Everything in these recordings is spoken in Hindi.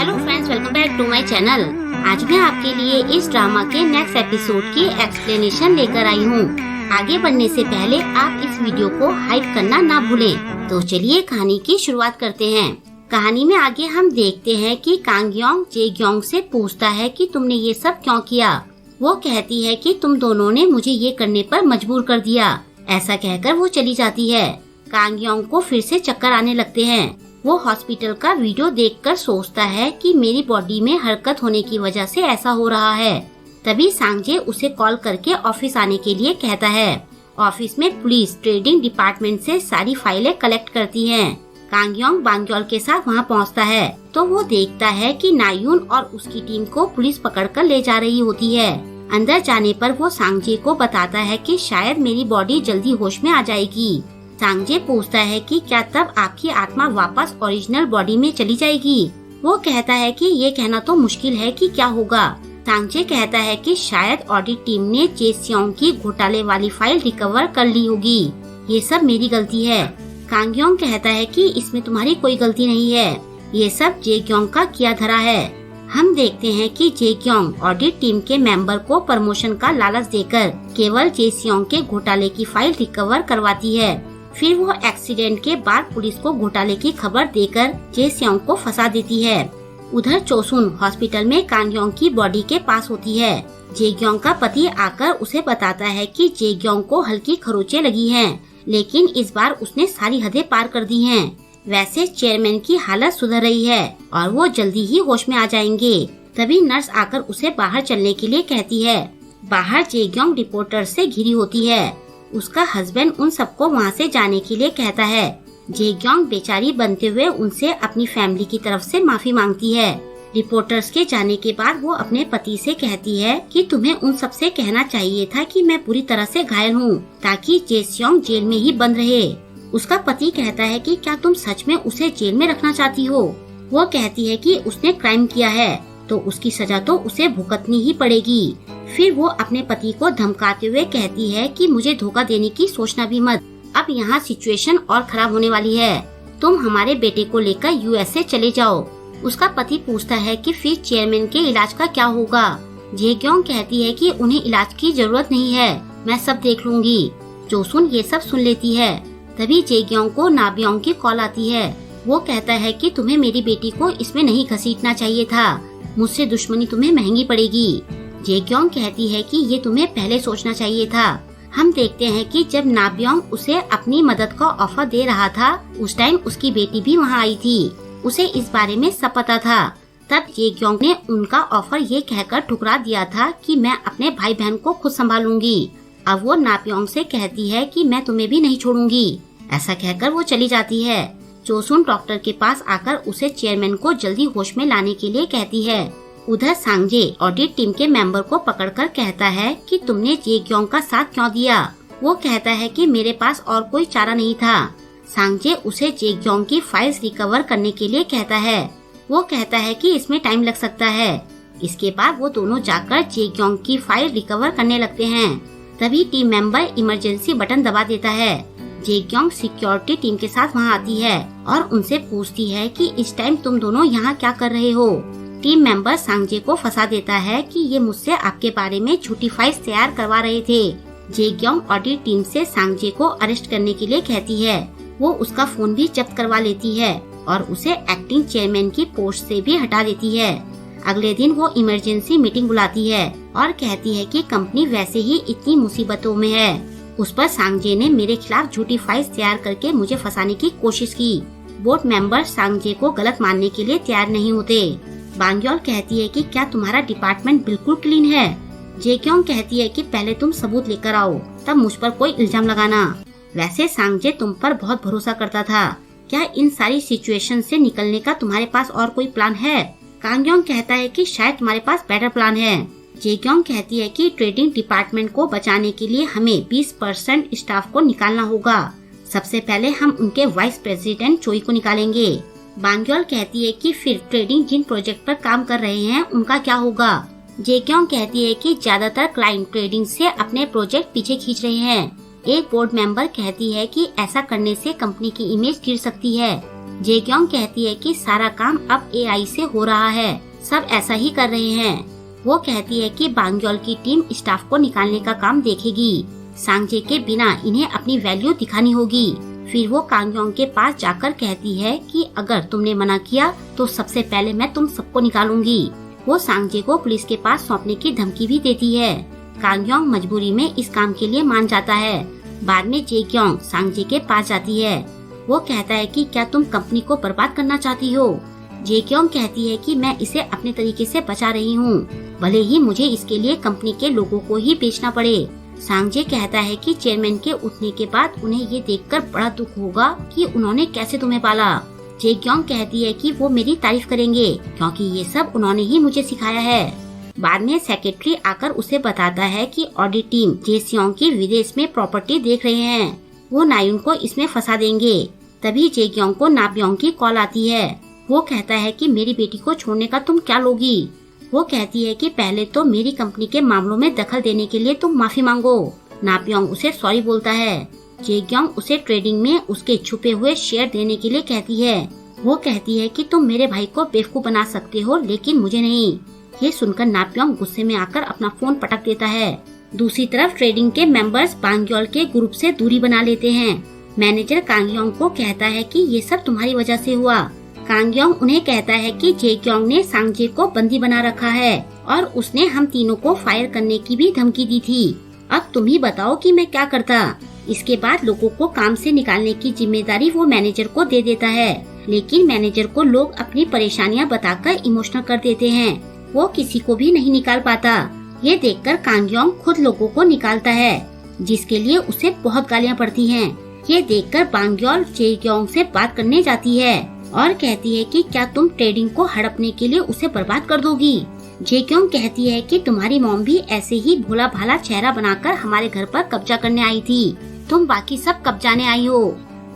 Hello friends, welcome back to my channel. आज मैं आपके लिए इस ड्रामा के नेक्स्ट एपिसोड की एक्सप्लेनेशन लेकर आई हूँ। आगे बढ़ने से पहले आप इस वीडियो को हाइप करना ना भूलें। तो चलिए कहानी की शुरुआत करते हैं। कहानी में आगे हम देखते हैं कि कांगयोंग जेग्योंग से पूछता है कि तुमने ये सब क्यों किया। वो कहती है कि तुम दोनों ने मुझे ये करने पर मजबूर कर दिया। ऐसा कहकर वो चली जाती है। कांगयोंग को फिर से चक्कर आने लगते हैं। वो हॉस्पिटल का वीडियो देखकर सोचता है कि मेरी बॉडी में हरकत होने की वजह से ऐसा हो रहा है। तभी सांगजे उसे कॉल करके ऑफिस आने के लिए कहता है। ऑफिस में पुलिस ट्रेडिंग डिपार्टमेंट से सारी फाइलें कलेक्ट करती हैं। कांगयोंग बांग्योल के साथ वहां पहुंचता है तो वो देखता है कि नायून और उसकी टीम को पुलिस पकड़कर ले जा रही होती है। अंदर जाने पर वो सांगजे को बताता है कि शायद मेरी बॉडी जल्दी होश में आ जाएगी। सांगजे पूछता है कि क्या तब आपकी आत्मा वापस ओरिजिनल बॉडी में चली जाएगी। वो कहता है कि ये कहना तो मुश्किल है कि क्या होगा। सांगजे कहता है कि शायद ऑडिट टीम ने जेसियोंग की घोटाले वाली फाइल रिकवर कर ली होगी। ये सब मेरी गलती है। कांगयोंग कहता है कि इसमें तुम्हारी कोई गलती नहीं है, ये सब जेग्योंग का किया धरा है। हम देखते हैं कि जेग्योंग ऑडिट टीम के मेंबर को प्रमोशन का लालच देकर केवल जेसियोंग के घोटाले की फाइल रिकवर करवाती है। फिर वो एक्सीडेंट के बाद पुलिस को घोटाले की खबर देकर जेसियोंग को फंसा देती है। उधर चोसुन हॉस्पिटल में कांगयोंग की बॉडी के पास होती है। जेग्योंग का पति आकर उसे बताता है कि जेग्योंग को हल्की खरोंचें लगी हैं, लेकिन इस बार उसने सारी हदें पार कर दी हैं। वैसे चेयरमैन की हालत सुधर रही है और वो जल्दी ही होश में आ जाएंगे। तभी नर्स आकर उसे बाहर चलने के लिए कहती है। बाहर जेग्योंग रिपोर्टर से घिरी होती है। उसका हस्बैंड उन सबको वहाँ से जाने के लिए कहता है। जेग्योंग बेचारी बनते हुए उनसे अपनी फैमिली की तरफ से माफी मांगती है। रिपोर्टर्स के जाने के बाद वो अपने पति से कहती है कि तुम्हें उन सब से कहना चाहिए था कि मैं पूरी तरह से घायल हूँ, ताकि जेसियोंग जेल में ही बंद रहे। उसका पति कहता है कि क्या तुम सच में उसे जेल में रखना चाहती हो। वो कहती है कि उसने क्राइम किया है तो उसकी सजा तो उसे भुगतनी ही पड़ेगी। फिर वो अपने पति को धमकाते हुए कहती है कि मुझे धोखा देने की सोचना भी मत। अब यहाँ सिचुएशन और खराब होने वाली है। तुम हमारे बेटे को लेकर यूएसए चले जाओ। उसका पति पूछता है कि फिर चेयरमैन के इलाज का क्या होगा। जेग्योंग कहती है कि उन्हें इलाज की जरूरत नहीं है, मैं सब देख लूंगी। चोसुन ये सब सुन लेती है। तभी जेग्योंग को नाब्योंग की कॉल आती है। वो कहता है कि तुम्हें मेरी बेटी को इसमें नहीं घसीटना चाहिए था, मुझसे दुश्मनी तुम्हें महंगी पड़ेगी। जेग्योंग कहती है कि ये तुम्हें पहले सोचना चाहिए था। हम देखते हैं कि जब नाब्योंग उसे अपनी मदद का ऑफर दे रहा था, उस टाइम उसकी बेटी भी वहाँ आई थी। उसे इस बारे में सब पता था। तब जेग्योंग ने उनका ऑफर ये कहकर ठुकरा दिया था कि मैं अपने भाई बहन को खुद संभालूंगी। अब वो नाब्योंग से कहती है कि मैं तुम्हें भी नहीं छोड़ूंगी। ऐसा कहकर वो चली जाती है। चोसुन डॉक्टर के पास आकर उसे चेयरमैन को जल्दी होश में लाने के लिए कहती है। उधर सांगजे ऑडिट टीम के मेंबर को पकड़कर कहता है कि तुमने जेग्योंग का साथ क्यों दिया। वो कहता है कि मेरे पास और कोई चारा नहीं था। सांगजे उसे जेग्योंग की फाइल्स रिकवर करने के लिए कहता है। वो कहता है कि इसमें टाइम लग सकता है। इसके बाद वो दोनों जाकर जेग्योंग की फाइल रिकवर करने लगते हैं। तभी टीम मेंबर इमरजेंसी बटन दबा देता है। जेग्योंग सिक्योरिटी टीम के साथ वहाँ आती है और उनसे पूछती है कि इस टाइम तुम दोनों यहाँ क्या कर रहे हो। टीम मेंबर सांगजे को फंसा देता है कि ये मुझसे आपके बारे में झूठी फाइल्स तैयार करवा रहे थे। जेग्योंग ऑडिट टीम से सांगजे को अरेस्ट करने के लिए कहती है। वो उसका फोन भी जब्त करवा लेती है और उसे एक्टिंग चेयरमैन की पोस्ट से भी हटा देती है। अगले दिन वो इमरजेंसी मीटिंग बुलाती है और कहती है कि कंपनी वैसे ही इतनी मुसीबतों में है। उस पर सांगजे ने मेरे खिलाफ झूठी फाइल्स तैयार करके मुझे फंसाने की कोशिश की। बोर्ड मेंबर सांगजे को गलत मानने के लिए तैयार नहीं होते। बांग्योल कहती है कि क्या तुम्हारा डिपार्टमेंट बिल्कुल क्लीन है। जेग्योंग कहती है कि पहले तुम सबूत लेकर आओ, तब मुझ पर कोई इल्जाम लगाना। वैसे सांगजे तुम पर बहुत भरोसा करता था। क्या इन सारी सिचुएशन से निकलने का तुम्हारे पास और कोई प्लान है। कांगयोंग कहता है कि शायद तुम्हारे पास बेटर प्लान है। जेग्योंग कहती है कि ट्रेडिंग डिपार्टमेंट को बचाने के लिए हमें 20% स्टाफ को निकालना होगा। सबसे पहले हम उनके वाइस प्रेसिडेंट चोई को निकालेंगे। बांग्योल कहती है कि फिर ट्रेडिंग जिन प्रोजेक्ट पर काम कर रहे हैं उनका क्या होगा। जेग्योंग कहती है कि ज्यादातर क्लाइंट ट्रेडिंग से अपने प्रोजेक्ट पीछे खींच रहे हैं। एक बोर्ड मेंबर कहती है कि ऐसा करने से कंपनी की इमेज गिर सकती है। जेक्योंग कहती है कि सारा काम अब AI से हो रहा है, सब ऐसा ही कर रहे हैं। वो कहती है कि बांग्योल की टीम स्टाफ को निकालने का काम देखेगी। सांगजे के बिना इन्हें अपनी वैल्यू दिखानी होगी। फिर वो कांगयोंग के पास जाकर कहती है कि अगर तुमने मना किया तो सबसे पहले मैं तुम सबको निकालूंगी। वो सांगजे को पुलिस के पास सौंपने की धमकी भी देती है। कांगयोंग मजबूरी में इस काम के लिए मान जाता है। बाद में जेक्योंग सांगजे के पास जाती है। वो कहता है कि क्या तुम कंपनी को बर्बाद करना चाहती हो? जेक्योंग कहती है कि मैं इसे अपने तरीके से बचा रही हूँ, भले ही मुझे इसके लिए कंपनी के लोगों को ही बेचना पड़े। सांगजे कहता है कि चेयरमैन के उठने के बाद उन्हें ये देखकर बड़ा दुख होगा कि उन्होंने कैसे तुम्हें पाला। जेक्योंग कहती है कि वो मेरी तारीफ करेंगे क्योंकि ये सब उन्होंने ही मुझे सिखाया है। बाद में सेक्रेटरी आकर उसे बताता है कि ऑडिट टीम जेसियोंग की विदेश में प्रॉपर्टी देख रहे हैं, वो नायुन को इसमें फंसा देंगे। तभी जेक्योंग को नाब्योंग की कॉल आती है। वो कहता है कि मेरी बेटी को छोड़ने का तुम क्या लोगी? वो कहती है कि पहले तो मेरी कंपनी के मामलों में दखल देने के लिए तुम माफी मांगो। नाब्योंग उसे सॉरी बोलता है। जेक्योंग उसे ट्रेडिंग में उसके छुपे हुए शेयर देने के लिए कहती है। वो कहती है कि तुम मेरे भाई को बेवकूफ बना सकते हो लेकिन मुझे नहीं। ये सुनकर नाब्योंग गुस्से में आकर अपना फोन पटक देता है। दूसरी तरफ ट्रेडिंग के मेंबर्स बांग्योल के ग्रुप से दूरी बना लेते हैं। मैनेजर कांगयोंग को कहता है कि ये सब तुम्हारी वजह से हुआ। कांगयोंग उन्हें कहता है कि जेक्योंग ने सांगजे को बंदी बना रखा है और उसने हम तीनों को फायर करने की भी धमकी दी थी। अब तुम ही बताओ कि मैं क्या करता। इसके बाद लोगों को काम से निकालने की जिम्मेदारी वो मैनेजर को दे देता है, लेकिन मैनेजर को लोग अपनी परेशानियां बताकर इमोशनल कर देते हैं। वो किसी को भी नहीं निकाल पाता। ये देखकर कांगयोंग खुद लोगों को निकालता है, जिसके लिए उसे बहुत गालियाँ पड़ती हैं। ये देखकर बांग्योल जेक्योंग से बात करने जाती है और कहती है कि क्या तुम ट्रेडिंग को हड़पने के लिए उसे बर्बाद कर दोगी? जेक्योंग कहती है कि तुम्हारी मॉम भी ऐसे ही भोला भाला चेहरा बनाकर हमारे घर पर कब्जा करने आई थी, तुम बाकी सब कब जाने आई हो?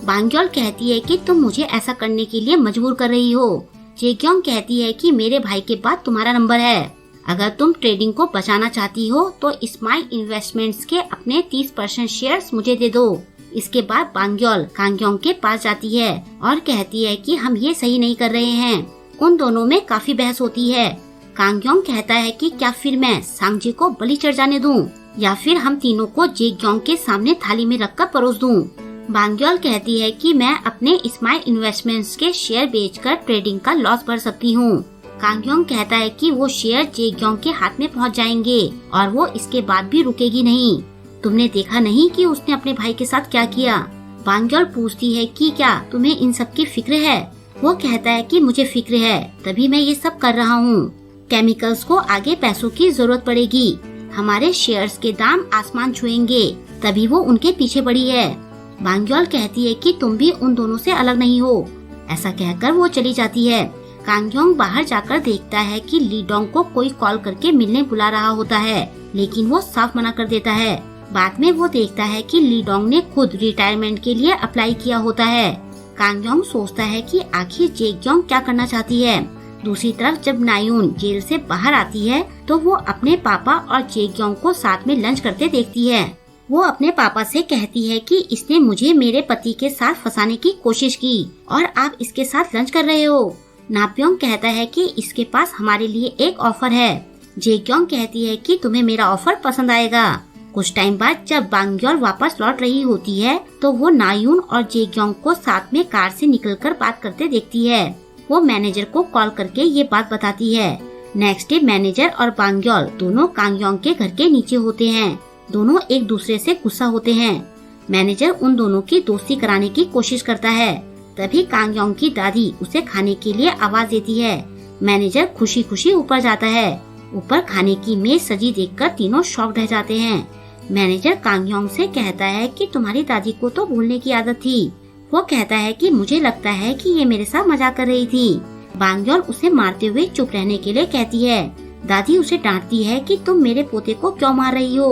बांग्योल कहती है कि तुम मुझे ऐसा करने के लिए मजबूर कर रही हो। जेक्योंग कहती है कि मेरे भाई के बाद तुम्हारा नंबर है, अगर तुम ट्रेडिंग को बचाना चाहती हो तो स्माइल इन्वेस्टमेंट्स के अपने 30% शेयर्स मुझे दे दो। इसके बाद बांग्योल कांगयोंग के पास जाती है और कहती है कि हम ये सही नहीं कर रहे हैं। उन दोनों में काफी बहस होती है। कांगयोंग कहता है कि क्या फिर मैं सांगजे को बलि चढ़ जाने दूं या फिर हम तीनों को जेक्योंग के सामने थाली में रखकर परोस दूं। बांग्योल कहती है कि मैं अपने स्माइल इन्वेस्टमेंट्स के शेयर बेचकर ट्रेडिंग का लॉस भर सकती हूँ। कांगयोंग कहता है कि वो शेयर जेक्योंग के हाथ में पहुँच जाएंगे और वो इसके बाद भी रुकेगी नहीं। तुमने देखा नहीं कि उसने अपने भाई के साथ क्या किया? बांग्योल पूछती है कि क्या तुम्हें इन सब की फिक्र है? वो कहता है कि मुझे फिक्र है, तभी मैं ये सब कर रहा हूँ। केमिकल्स को आगे पैसों की जरूरत पड़ेगी, हमारे शेयर्स के दाम आसमान छुएंगे, तभी वो उनके पीछे पड़ी है। बांग्योल कहती है कि तुम भी उन दोनों से अलग नहीं हो। ऐसा कहकर वो चली जाती है। कांगयोंग बाहर जाकर देखता है कि लीडोंग को कोई कॉल करके मिलने बुला रहा होता है, लेकिन वो साफ मना कर देता है। बाद में वो देखता है कि लीडोंग ने खुद रिटायरमेंट के लिए अप्लाई किया होता है। कांगयोंग सोचता है कि आखिर जेक्योंग क्या करना चाहती है। दूसरी तरफ जब नायुन जेल से बाहर आती है तो वो अपने पापा और जेक्योंग को साथ में लंच करते देखती है। वो अपने पापा से कहती है कि इसने मुझे मेरे पति के साथ फंसाने की कोशिश की और आप इसके साथ लंच कर रहे हो। नाब्योंग कहता है कि इसके पास हमारे लिए एक ऑफर है। जेक्योंग कहती है कि तुम्हें मेरा ऑफर पसंद आएगा। कुछ टाइम बाद जब बांग्योल वापस लौट रही होती है तो वो नायुन और जेक्योंग को साथ में कार से निकलकर बात करते देखती है। वो मैनेजर को कॉल करके ये बात बताती है। नेक्स्ट डे मैनेजर और बांग्योल दोनों कांगयोंग के घर के नीचे होते हैं। दोनों एक दूसरे से गुस्सा होते हैं। मैनेजर उन दोनों की दोस्ती कराने की कोशिश करता है। तभी कांगयोंग की दादी उसे खाने के लिए आवाज देती है। मैनेजर खुशी खुशी ऊपर जाता है। ऊपर खाने की मेज सजी देखकर तीनों शॉक रह जाते हैं। मैनेजर कांगयोंग से कहता है कि तुम्हारी दादी को तो भूलने की आदत थी। वो कहता है कि मुझे लगता है कि ये मेरे साथ मजाक कर रही थी। बांग्योल उसे मारते हुए चुप रहने के लिए कहती है। दादी उसे डांटती है कि तुम मेरे पोते को क्यों मार रही हो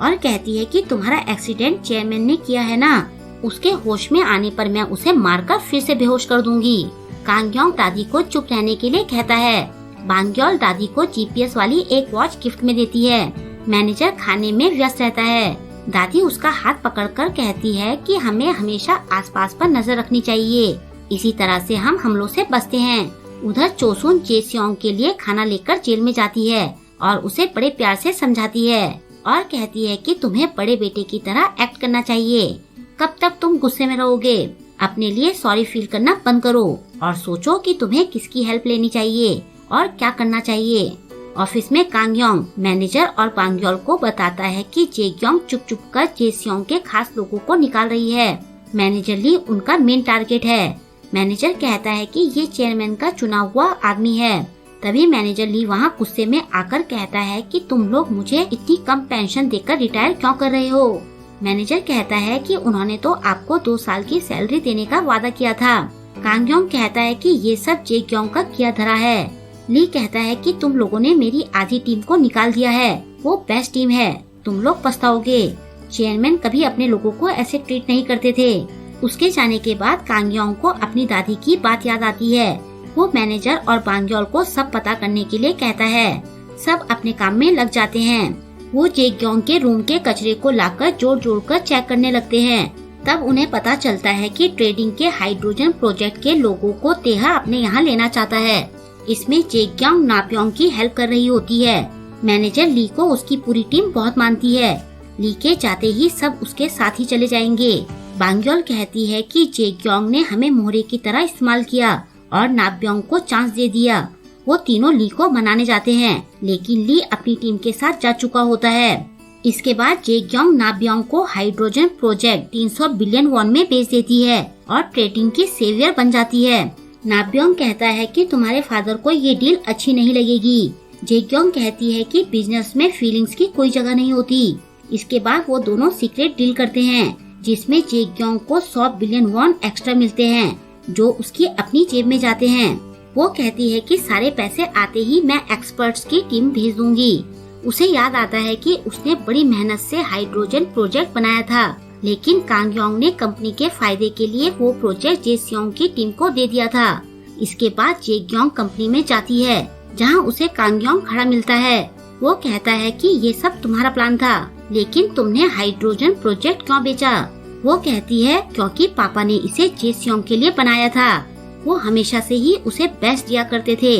और कहती है कि तुम्हारा एक्सीडेंट चेयरमैन ने किया है ना, उसके होश में आने पर मैं उसे मारकर फिर से बेहोश कर दूंगी। कांगयोंग दादी को चुप रहने के लिए कहता है। बांग्योल दादी को GPS वाली एक वॉच गिफ्ट में देती है। मैनेजर खाने में व्यस्त रहता है। दादी उसका हाथ पकड़कर कहती है कि हमें हमेशा आसपास पर नजर रखनी चाहिए। इसी तरह से हम हमलों से बचते हैं। उधर चोसुन जेसियोंग के लिए खाना लेकर जेल में जाती है और उसे बड़े प्यार से समझाती है और कहती है कि तुम्हें बड़े बेटे की तरह एक्ट करना चाहिए। कब तक तुम गुस्से में रहोगे? अपने लिए सॉरी फील करना बंद करो और सोचो कि तुम्हें किसकी हेल्प लेनी चाहिए और क्या करना चाहिए। ऑफिस में कांगयोंग मैनेजर और बांग्योल को बताता है कि जेग्योंग चुप चुप कर जेसियोंग के खास लोगों को निकाल रही है। मैनेजर ली उनका मेन टारगेट है। मैनेजर कहता है कि ये चेयरमैन का चुना हुआ आदमी है। तभी मैनेजर ली वहाँ गुस्से में आकर कहता है कि तुम लोग मुझे इतनी कम पेंशन देकर रिटायर क्यों कर रहे हो? मैनेजर कहता है कि उन्होंने तो आपको 2 साल की सैलरी देने का वादा किया था। कांगयोंग कहता है कि ये सब जेग्योंग का किया धरा है। ली कहता है कि तुम लोगों ने मेरी आधी टीम को निकाल दिया है, वो बेस्ट टीम है, तुम लोग पछताओगे। चेयरमैन कभी अपने लोगों को ऐसे ट्रीट नहीं करते थे। उसके जाने के बाद कांगयोंग को अपनी दादी की बात याद आती है। वो मैनेजर और बांग्योल को सब पता करने के लिए कहता है। सब अपने काम में लग जाते हैं। वो जेग्योंग के रूम के कचरे को लाकर जोड़ जोड़ कर चेक करने लगते हैं। तब उन्हें पता चलता है कि ट्रेडिंग के हाइड्रोजन प्रोजेक्ट के लोगों को तेहा अपने यहाँ लेना चाहता है। इसमें जेग्योंग नाप्योंग की हेल्प कर रही होती है। मैनेजर ली को उसकी पूरी टीम बहुत मानती है। ली के जाते ही सब उसके साथ ही चले जाएंगे। बांग्योल कहती है कि जेग्योंग ने हमें मोहरे की तरह इस्तेमाल किया और नाप्योंग को चांस दे दिया। वो तीनों ली को मनाने जाते हैं, लेकिन ली अपनी टीम के साथ जा चुका होता है। इसके बाद जेग्योंग नाप्योंग को हाइड्रोजन प्रोजेक्ट 300 बिलियन वॉन में बेच देती है और ट्रेडिंग की सेवियर बन जाती है। नाप्योंग कहता है कि तुम्हारे फादर को ये डील अच्छी नहीं लगेगी। जेग्योंग कहती है कि बिजनेस में फीलिंग्स की कोई जगह नहीं होती। इसके बाद वो दोनों सीक्रेट डील करते हैं, जिसमें जेग्योंग को 100 बिलियन वॉन एक्स्ट्रा मिलते हैं, जो उसकी अपनी जेब में जाते हैं। वो कहती है कि सारे पैसे आते ही मैं एक्सपर्ट्स की टीम भेज दूंगी। उसे याद आता है कि उसने बड़ी मेहनत से हाइड्रोजन प्रोजेक्ट बनाया था, लेकिन कांगयोंग ने कंपनी के फायदे के लिए वो प्रोजेक्ट जेसियोंग की टीम को दे दिया था। इसके बाद जेग्योंग कंपनी में जाती है, जहां उसे कांगयोंग खड़ा मिलता है। वो कहता है कि ये सब तुम्हारा प्लान था, लेकिन तुमने हाइड्रोजन प्रोजेक्ट क्यों बेचा? वो कहती है क्योंकि पापा ने इसे जेसियोंग के लिए बनाया था। वो हमेशा से ही उसे बेस्ट दिया करते थे,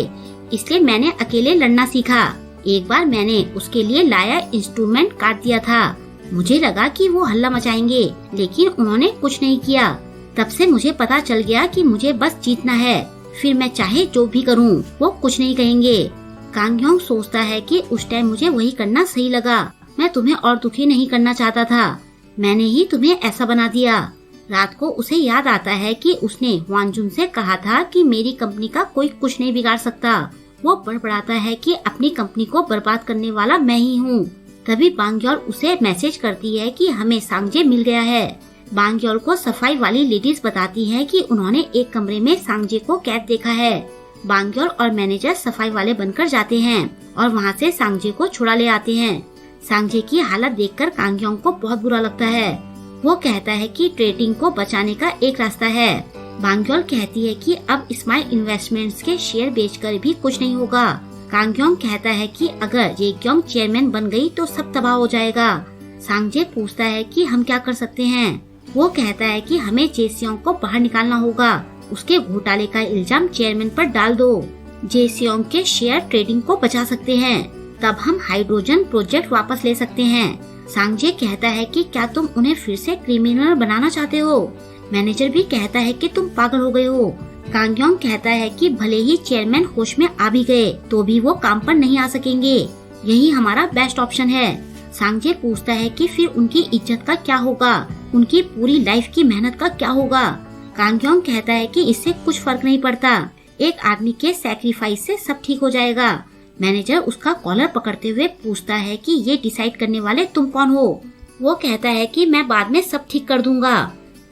इसलिए मैंने अकेले लड़ना सीखा। एक बार मैंने उसके लिए लाया इंस्ट्रूमेंट काट दिया था। मुझे लगा कि वो हल्ला मचाएंगे, लेकिन उन्होंने कुछ नहीं किया। तब से मुझे पता चल गया कि मुझे बस जीतना है, फिर मैं चाहे जो भी करूं, वो कुछ नहीं कहेंगे। कांगयोंग सोचता है कि उस टाइम मुझे वही करना सही लगा। मैं तुम्हें और दुखी नहीं करना चाहता था, मैंने ही तुम्हें ऐसा बना दिया। रात को उसे याद आता है कि उसने वांजुन से कहा था कि मेरी कंपनी का कोई कुछ नहीं बिगाड़ सकता। वो बड़बड़ाता है कि अपनी कंपनी को बर्बाद करने वाला मैं ही हूँ। तभी बांग्योल उसे मैसेज करती है कि हमें सांगजे मिल गया है। बांग्योल को सफाई वाली लेडीज बताती है कि उन्होंने एक कमरे में सांगजे को कैद देखा है। बांग्योल और मैनेजर सफाई वाले बनकर जाते हैं और वहाँ से सांगजे को छुड़ा ले आते हैं। सांगजे की हालत देखकर कांगयोंग को बहुत बुरा लगता है। वो कहता है कि ट्रेडिंग को बचाने का एक रास्ता है। बांग्योल कहती है कि अब स्माइल इन्वेस्टमेंट्स के शेयर बेचकर भी कुछ नहीं होगा। कांगयोंग कहता है कि अगर जेग्योंग चेयरमैन बन गई तो सब तबाह हो जाएगा। सांगजे पूछता है कि हम क्या कर सकते हैं। वो कहता है कि हमें जेसियोंग को बाहर निकालना होगा, उसके घोटाले का इल्जाम चेयरमैन पर डाल दो। जेसियोंग के शेयर ट्रेडिंग को बचा सकते हैं, तब हम हाइड्रोजन प्रोजेक्ट वापस ले सकते हैं। सांगजे कहता है कि क्या तुम उन्हें फिर से क्रिमिनल बनाना चाहते हो? मैनेजर भी कहता है कि तुम पागल हो गए हो। कांगयोंग कहता है कि भले ही चेयरमैन होश में आ भी गए तो भी वो काम पर नहीं आ सकेंगे, यही हमारा बेस्ट ऑप्शन है। सांगजे पूछता है कि फिर उनकी इज्जत का क्या होगा, उनकी पूरी लाइफ की मेहनत का क्या होगा? कांगयोंग कहता है कि इससे कुछ फर्क नहीं पड़ता, एक आदमी के सैक्रिफाइस से सब ठीक हो जाएगा। मैनेजर उसका कॉलर पकड़ते हुए पूछता है कि ये डिसाइड करने वाले तुम कौन हो? वो कहता है कि मैं बाद में सब ठीक कर दूंगा।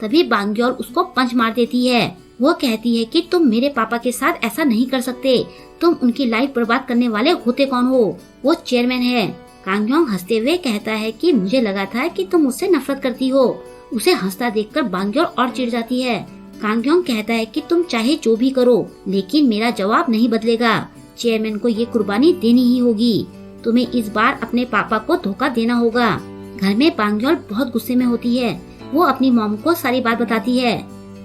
तभी बांग्योल उसको पंच मार देती है। वो कहती है कि तुम मेरे पापा के साथ ऐसा नहीं कर सकते, तुम उनकी लाइफ बर्बाद करने वाले होते कौन हो? वो चेयरमैन है। कांगयोंग हंसते हुए कहता है कि मुझे लगा था कि तुम मुझसे नफरत करती हो। उसे हंसता देखकर बांग्योल और चिढ़ जाती है। कांगयोंग कहता है कि तुम चाहे जो भी करो, लेकिन मेरा जवाब नहीं बदलेगा। चेयरमैन को ये कुर्बानी देनी ही होगी। तुम्हें इस बार अपने पापा को धोखा देना होगा। घर में बांग्योल बहुत गुस्से में होती है। वो अपनी मॉम को सारी बात बताती है।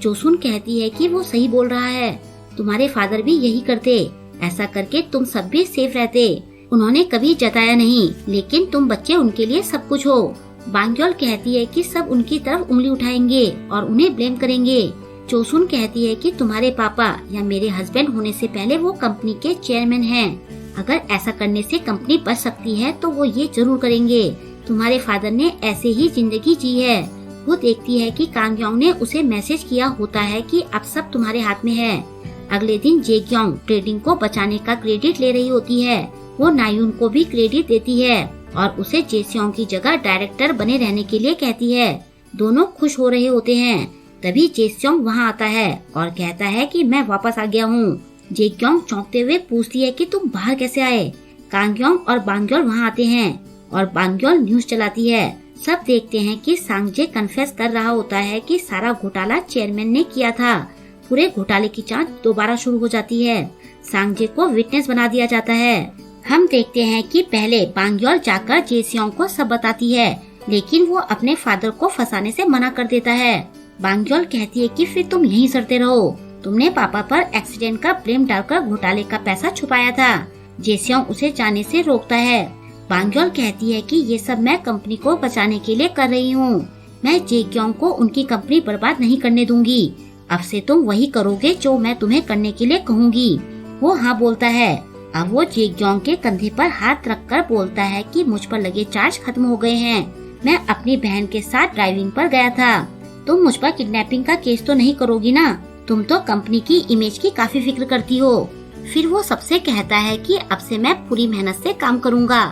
चोसुन कहती है कि वो सही बोल रहा है, तुम्हारे फादर भी यही करते, ऐसा करके तुम सब भी सेफ रहते। उन्होंने कभी जताया नहीं, लेकिन तुम बच्चे उनके लिए सब कुछ हो। बांग्योल कहती है कि सब उनकी तरफ उंगली उठाएंगे और उन्हें ब्लेम करेंगे। चोसुन कहती है कि तुम्हारे पापा या मेरे हस्बैंड होने से पहले वो कंपनी के चेयरमैन हैं। अगर ऐसा करने से कंपनी बच सकती है तो वो ये जरूर करेंगे। तुम्हारे फादर ने ऐसे ही जिंदगी जी है। वो देखती है कि कांगयोंग ने उसे मैसेज किया होता है कि अब सब तुम्हारे हाथ में है। अगले दिन जेग्योंग ट्रेडिंग को बचाने का क्रेडिट ले रही होती है। वो नायुन को भी क्रेडिट देती है और उसे जेसियोंग की जगह डायरेक्टर बने रहने के लिए कहती है। दोनों खुश हो रहे होते हैं। तभी जेसियोंग वहाँ आता है और कहता है कि मैं वापस आ गया हूँ। जेग्योंग चौंकते हुए पूछती है कि तुम बाहर कैसे आए। कांगयोंग और बांग्योल वहाँ आते हैं और बांग्योल न्यूज चलाती है। सब देखते हैं कि सांगजे कन्फेस कर रहा होता है कि सारा घोटाला चेयरमैन ने किया था। पूरे घोटाले की जांच दोबारा शुरू हो जाती है। सांगजे को विटनेस बना दिया जाता है। हम देखते हैं कि पहले बांग्योल जाकर जेसियोंग को सब बताती है, लेकिन वो अपने फादर को फंसाने से मना कर देता है। बांग्योल कहती है कि फिर तुम यहीं सड़ते रहो, तुमने पापा पर एक्सीडेंट का ब्लेम डालकर घोटाले का पैसा छुपाया था। जेसियोंग उसे जाने से रोकता है। बांग्योल कहती है कि ये सब मैं कंपनी को बचाने के लिए कर रही हूँ। मैं जेग्योंग को उनकी कंपनी बर्बाद नहीं करने दूंगी। अब से तुम वही करोगे जो मैं तुम्हें करने के लिए कहूँगी। वो हाँ बोलता है। अब वो जेग्योंग के कंधे पर हाथ रखकर बोलता है कि मुझ पर लगे चार्ज खत्म हो गए हैं। मैं अपनी बहन के साथ ड्राइविंग पर गया था। तुम मुझ पर किडनैपिंग का केस तो नहीं करोगी ना? तुम तो कंपनी की इमेज की काफी फिक्र करती हो। फिर वो सबसे कहता है कि अब से मैं पूरी मेहनत से काम करूँगा।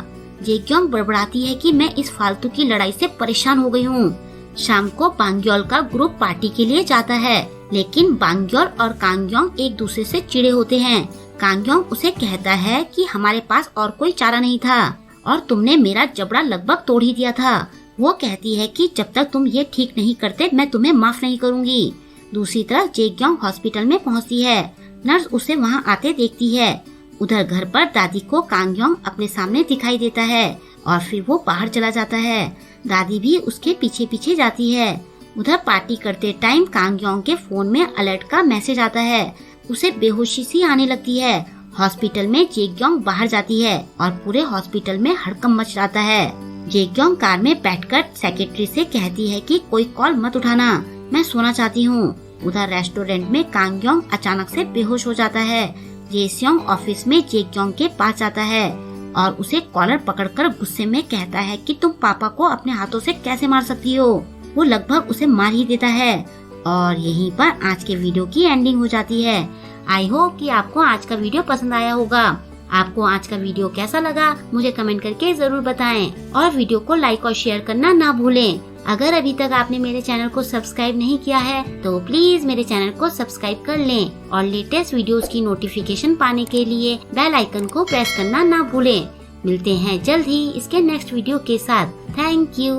जेग्योंग बड़बड़ाती है कि मैं इस फालतू की लड़ाई से परेशान हो गई हूँ। शाम को बांग्योल का ग्रुप पार्टी के लिए जाता है, लेकिन बांग्योल और कांगयोंग एक दूसरे से चिढ़े होते हैं। कांगयोंग उसे कहता है कि हमारे पास और कोई चारा नहीं था और तुमने मेरा जबड़ा लगभग तोड़ ही दिया था। वो कहती है कि जब तक तुम ये ठीक नहीं करते मैं तुम्हें माफ नहीं करूँगी। दूसरी तरफ जेग्योंग हॉस्पिटल में पहुँचती है। नर्स उसे वहाँ आते देखती है। उधर घर पर दादी को कांगयोंग अपने सामने दिखाई देता है और फिर वो बाहर चला जाता है। दादी भी उसके पीछे पीछे जाती है। उधर पार्टी करते टाइम कांगयोंग के फोन में अलर्ट का मैसेज आता है। उसे बेहोशी सी आने लगती है। हॉस्पिटल में जेग्योंग बाहर जाती है और पूरे हॉस्पिटल में हड़कंप मच जाता है। जेग्योंग कार में बैठकर सेक्रेटरी से कहती है कि कोई कॉल मत उठाना, मैं सोना चाहती हूँ। उधर रेस्टोरेंट में कांगयोंग अचानक से बेहोश हो जाता है। जेसियोंग ऑफिस में जेग्योंग के पास जाता है और उसे कॉलर पकड़कर गुस्से में कहता है कि तुम पापा को अपने हाथों से कैसे मार सकती हो। वो लगभग उसे मार ही देता है और यहीं पर आज के वीडियो की एंडिंग हो जाती है। आई होप कि आपको आज का वीडियो पसंद आया होगा। आपको आज का वीडियो कैसा लगा मुझे कमेंट करके जरूर बताएं और वीडियो को लाइक और शेयर करना ना भूलें। अगर अभी तक आपने मेरे चैनल को सब्सक्राइब नहीं किया है तो प्लीज मेरे चैनल को सब्सक्राइब कर लें और लेटेस्ट वीडियोस की नोटिफिकेशन पाने के लिए बेल आइकन को प्रेस करना ना भूलें। मिलते हैं जल्द ही इसके नेक्स्ट वीडियो के साथ। Thank you.